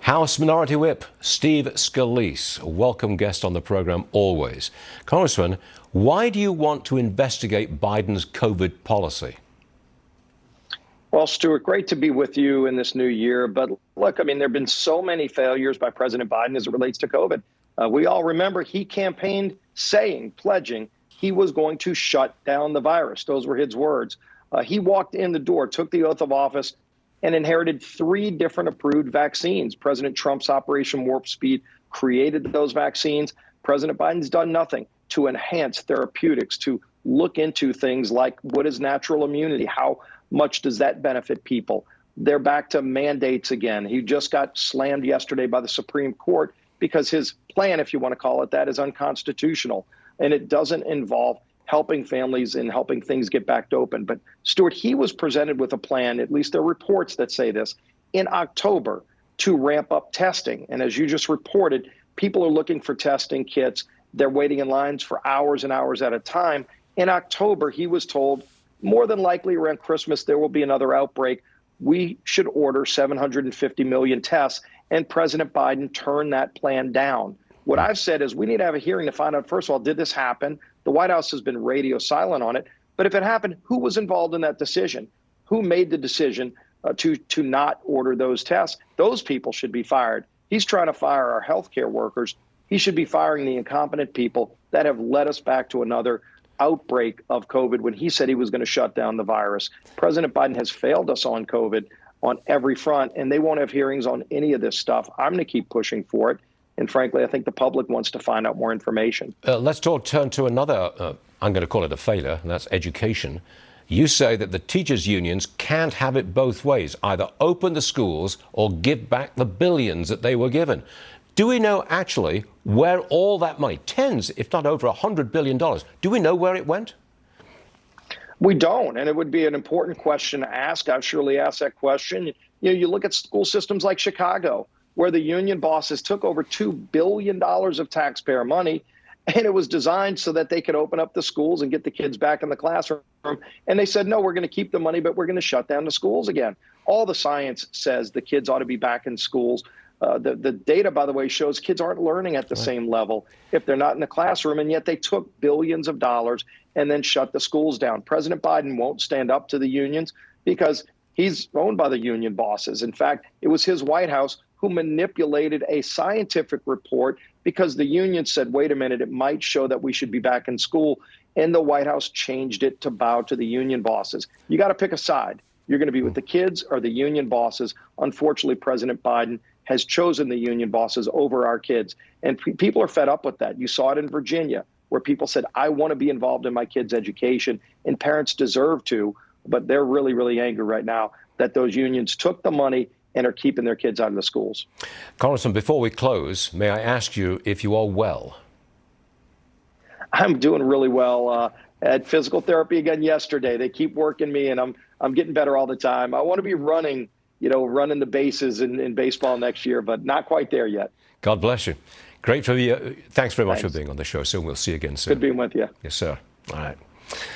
House Minority Whip Steve Scalise, a welcome guest on the program always. Congressman, why do you want to investigate Biden's COVID policy? Well, Stuart, great to be with you in this new year. But look, I mean, there have been so many failures by President Biden as it relates to COVID. We all remember he campaigned pledging he was going to shut down the virus. Those were his words. He walked in the door, took the oath of office, and inherited 3 different approved vaccines. President Trump's Operation Warp Speed created those vaccines. President Biden's done nothing to enhance therapeutics, to look into things like what is natural immunity, how much does that benefit people. They're back to mandates again. He just got slammed yesterday by the Supreme Court because his plan, if you want to call it that, is unconstitutional, and it doesn't involve helping families and helping things get back open. But Stuart, he was presented with a plan, at least there are reports that say this, in October to ramp up testing. And as you just reported, people are looking for testing kits. They're waiting in lines for hours and hours at a time. In October, he was told more than likely around Christmas, there will be another outbreak. We should order 750 million tests. And President Biden turned that plan down. What I've said is we need to have a hearing to find out, first of all, did this happen? The White House has been radio silent on it. But if it happened, who was involved in that decision? Who made the decision to not order those tests? Those people should be fired. He's trying to fire our healthcare workers. He should be firing the incompetent people that have led us back to another outbreak of COVID when he said he was going to shut down the virus. President Biden has failed us on COVID on every front, and they won't have hearings on any of this stuff. I'm going to keep pushing for it. And frankly, I think the public wants to find out more information. Let's turn to another, I'm going to call it a failure, and that's education. You say that the teachers' unions can't have it both ways, either open the schools or give back the billions that they were given. Do we know actually where all that money, tens, if not over $100 billion, do we know where it went? We don't, and it would be an important question to ask. I've surely asked that question. You look at school systems like Chicago, where the union bosses took over $2 billion of taxpayer money, and it was designed so that they could open up the schools and get the kids back in the classroom. And they said, no, we're going to keep the money, but we're going to shut down the schools again. All the science says the kids ought to be back in schools. The data, by the way, shows kids aren't learning at the same level if they're not in the classroom, and yet they took billions of dollars and then shut the schools down. President Biden won't stand up to the unions because he's owned by the union bosses. In fact, it was his White House who manipulated a scientific report because the union said, wait a minute, it might show that we should be back in school. And the White House changed it to bow to the union bosses. You got to pick a side. You're going to be with the kids or the union bosses. Unfortunately, President Biden has chosen the union bosses over our kids. And people are fed up with that. You saw it in Virginia, where people said, I want to be involved in my kids' education, and parents deserve to. But they're really, really angry right now that those unions took the money and are keeping their kids out of the schools. Congressman, before we close, may I ask you if you are well? I'm doing really well. I had physical therapy again yesterday. They keep working me, and I'm getting better all the time. I want to be running the bases in baseball next year, but not quite there yet. God bless you. Great for you. Thanks very much for being on the show. Soon we'll see you again soon. Good being with you. Yes, sir. All right.